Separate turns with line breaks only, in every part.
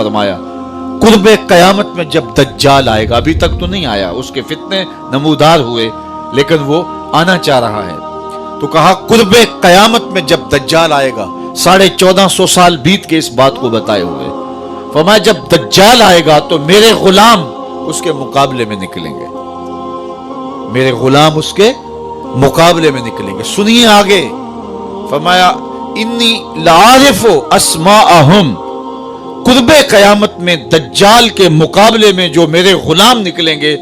फरमाया कुर्बे क़यामत में जब दज्जाल आएगा, अभी तक तो नहीं आया, उसके फितने नमूदार हुए लेकिन वो आना चाह रहा है, तो कहा कुर्बे क़यामत में जब दज्जाल आएगा, 1450 साल बीत के इस बात को बताए हुए, फरमाया जब दज्जाल आएगा तो मेरे गुलाम उसके मुकाबले में निकलेंगे, मेरे गुलाम उसके मुकाबले में निकलेंगे। सुनिए आगे, फरमाया इन्नी लारिफु अस्माअहुम, कुर्बे क़यामत में दज्जाल के मुकाबले में जो मेरे गुलाम निकलेंगे,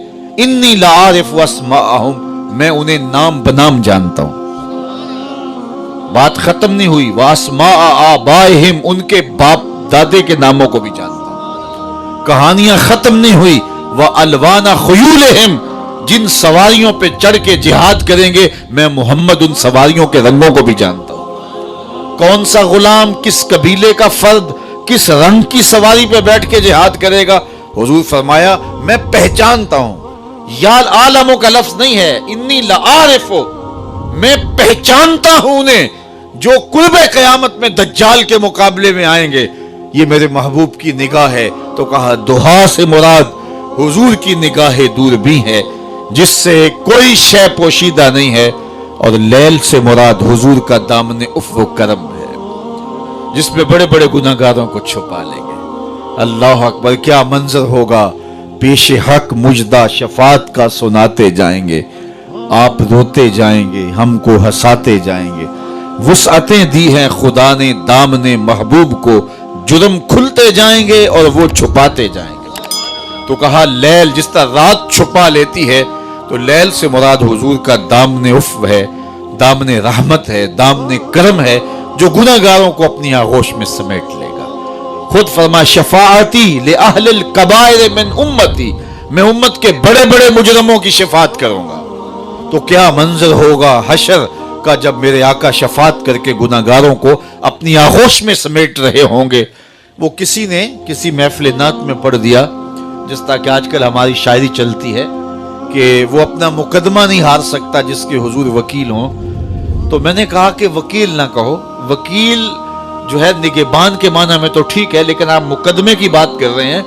इन्नी लारिफु अस्माअहुम, मैं उन्हें नाम बनाम जानता हूं। बात खत्म नहीं हुई, वास्मा आबाहिम, उनके बाप दादे के नामों को भी जानता हूं। कहानियां खत्म नहीं हुई, व अलवाना खुयूलहिम, जिन सवारियों पे चढ़ के जिहाद करेंगे मैं मोहम्मद उन सवारियों के रंगों को भी जानता हूं। कौन सा गुलाम, किस कबीले का फर्द, किस रंग की सवारी पे बैठ के जिहाद करेगा, हुजूर फरमाया मैं पहचानता हूं। यार आलमों का लफ्ज नहीं है, इन्नी लारिफो, मैं पहचानता हूं उन्हें जो कुर्बे क़यामत में दज्जाल के मुकाबले में आएंगे, ये मेरे महबूब की निगाह है। तो कहा दुहा से मुराद हुजूर की निगाह दूरबीन है जिससे कोई शय पोशीदा नहीं है, और लैल से मुराद हुजूर का दामन उफ़्व करम है जिसमें बड़े बड़े गुनाहगारों को छुपा लेंगे। अल्लाह अकबर, क्या मंजर होगा, पेश हक मुजदा शफात का सुनाते जाएंगे, आप रोते जाएंगे हमको हंसाते जाएंगे। वुसअतें दी हैं खुदा ने दामने महबूब को, जुर्म खुलते जाएंगे और वो छुपाते जाएंगे। तो कहा लैल, जिस तरह रात छुपा लेती है, तो लैल से मुराद हुजूर का दामने उफ़्व है, दामने रहमत है, दामने करम है, जो गुनाहगारों को अपनी आगोश में समेट लेगा। खुद फरमा शफाअती ले अहलिल कबाइर मिन उम्मती, मैं उम्मत के बड़े बड़े मुजरमों की शफाअत करूंगा। तो क्या मंजर होगा हशर का जब मेरे आका शफाअत करके गुनाहगारों को अपनी आगोश में समेट रहे होंगे। वो किसी ने किसी महफिल नात में पढ़ दिया, जिस तरह कि आजकल हमारी शायरी चलती है कि वो अपना मुकदमा नहीं हार सकता जिसके हुजूर वकील हों। तो मैंने कहा कि वकील ना कहो, वकील जो है निगहबान के माना में तो ठीक है, लेकिन आप मुकदमे की बात कर रहे हैं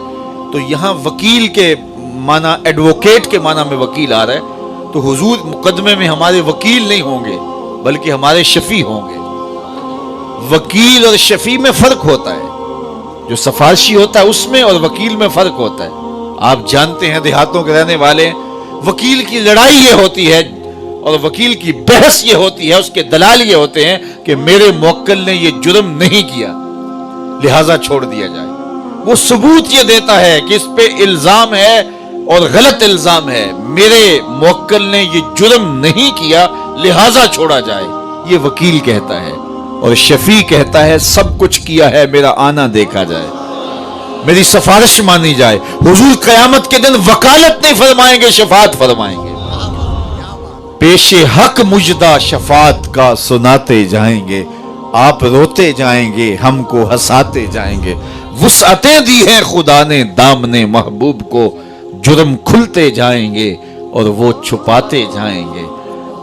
तो यहाँ वकील के माना एडवोकेट के माना में वकील आ रहा है। तो हुजूर मुकदमे में हमारे वकील नहीं होंगे बल्कि हमारे शफी होंगे। वकील और शफी में फर्क होता है, जो सफारशी होता है उसमें और वकील में फर्क होता है। आप जानते हैं, देहातों के रहने वाले, वकील की लड़ाई ये होती है और वकील की बहस ये होती है, उसके दलाल ये होते हैं कि मेरे मुवक्किल ने ये जुर्म नहीं किया लिहाजा छोड़ दिया जाए। वो सबूत ये देता है कि इस पे इल्जाम है और गलत इल्जाम है, मेरे मुवक्किल ने ये जुर्म नहीं किया लिहाजा छोड़ा जाए, ये वकील कहता है। और शफी कहता है सब कुछ किया है, मेरा आना देखा जाए, मेरी सिफारिश मानी जाए। हुजूर क़यामत के दिन वकालत नहीं फरमाएंगे, शफाअत फरमाएंगे। पेशे हक मुजदा शफाअत का सुनाते जाएंगे, आप रोते जाएंगे हमको हंसाते जाएंगे। वुसअतें दी हैं खुदा ने दामने महबूब को, जुर्म खुलते जाएंगे और वो छुपाते जाएंगे।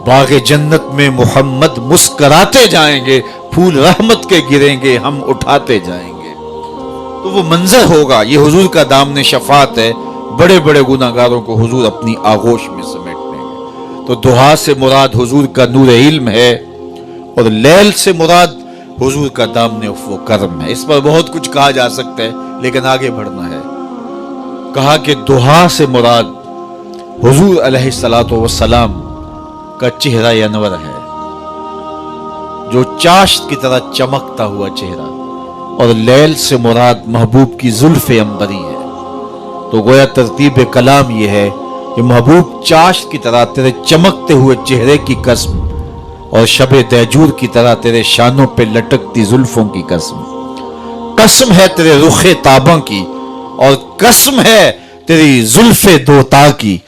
बाग़े जन्नत में मोहम्मद मुस्कराते जाएंगे, फूल रहमत के गिरेंगे हम उठाते जाएंगे। तो वो मंजर होगा, ये हुजूर का दामने शफाअत है, बड़े बड़े गुनाहगारों को हुजूर अपनी आगोश में समेटेंगे। तो दुहा से मुराद हुजूर का नूर इल्म है और लैल से मुराद हुजूर का दामने उफ़्व करम है। इस पर बहुत कुछ कहा जा सकता है लेकिन आगे बढ़ना है। कहा कि दुहा से मुराद हुजूर अलैहिस्सलातु वस्सलाम का चेहरा अनवर है, जो चाश्त की तरह चमकता हुआ चेहरा, और लैल से मुराद महबूब की जुल्फ़े अंबरी है। तो गोया तरतीब कलाम ये है कि महबूब चाश्त की तरह तेरे चमकते हुए चेहरे की कसम, और शबे दैजूर की तरह तेरे शानों पे लटकती जुल्फों की कसम। कसम है तेरे रुखे ताबा की और कसम है तेरी जुल्फे दोता की,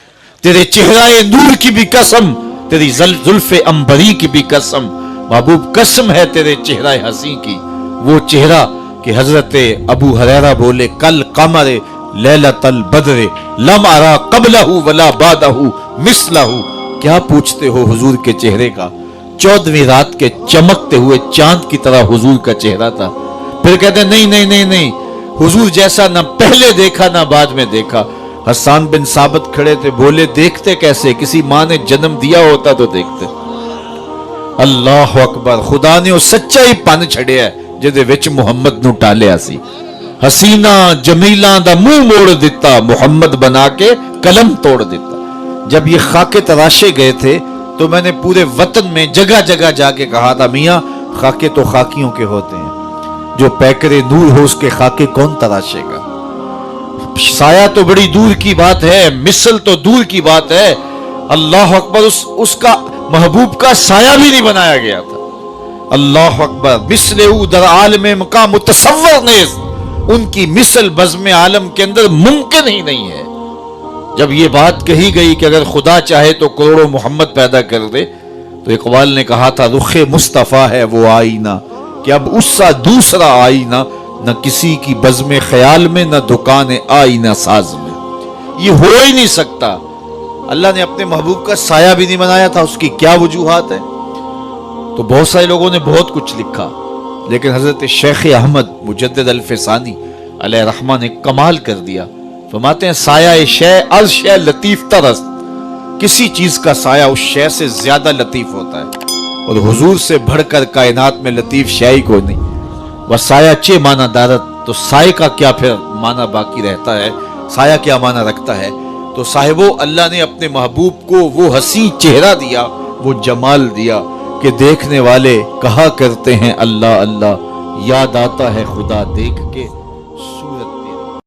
तेरे चेहराए नूर की भी कसम, तेरी जुल्फे अंबरी की भी कसम। महबूब कसम है तेरे चेहरा हसी की, वो चेहरा कि हजरत अबू हुरैरा बोले कल कमरे लैलतल बद्रे लम अरा कबलहू वला बादहू मिसलहू। क्या पूछते हो हुजूर के चेहरे का, 14वीं रात के चमकते हुए चांद की तरह हुजूर का चेहरा था। फिर कहते नहीं नहीं नहीं नहीं, हुजूर जैसा ना पहले देखा ना बाद में देखा। हसन बिन साबित खड़े थे, बोले देखते कैसे, किसी माँ ने जन्म दिया होता तो देखते। अल्लाह अकबर, खुदा ने वो सच्चा ही पन छड़िया जिहदे विच मुहम्मद नूं टालिया सी। हसीना जमीला दा मुंह मोड़ दिता, मुहम्मद बना के कलम तोड़ दिता। जब ये खाके तराशे गए थे तो मैंने पूरे वतन में जगह जगह जाके कहा था, मियाँ खाके तो खाकियों के होते हैं, जो पैकरे नूर हो उसके खाके कौन तराशेगा। साया तो बड़ी दूर की बात है, मिसल तो दूर की बात है। अल्लाह अकबर, उसका महबूब का साया भी नहीं बनाया गया था। अल्लाह अकबर, मिसले उदर आलम मका मुतसव्वर नेज़, उनकी मिसल बज़्म आलम के अंदर मुमकिन ही नहीं है। जब ये बात कही गई कि अगर खुदा चाहे तो करोड़ों मोहम्मद पैदा कर दे, तो इकबाल ने कहा था रुखे मुस्तफ़ा है वो आईना, कि अब उसका दूसरा आईना न किसी की बज़्म ख्याल में, न दुकान आईना साज में। ये हो ही नहीं सकता। अल्लाह ने अपने महबूब का साया भी नहीं बनाया था, उसकी क्या वजूहात है। तो बहुत सारे लोगों ने बहुत कुछ लिखा, लेकिन हजरत शेख अहमद मुजद्दिद अल-फ़सानी अलैहि रहमा ने कमाल कर दिया। फरमाते हैं साया शै अल शै लतीफ तरस, किसी चीज का साया उस शै से ज्यादा लतीफ होता है, और हुजूर से बढ़कर कायनात में लतीफ शै ही कोई नहीं। वह साया चे माना दारत, तो साये का क्या फिर माना बाकी रहता है, साया क्या माना रखता है। तो साहिबो, अल्लाह ने अपने महबूब को वो हसी चेहरा दिया, वो जमाल दिया कि देखने वाले कहा करते हैं अल्लाह अल्लाह, याद आता है खुदा देख के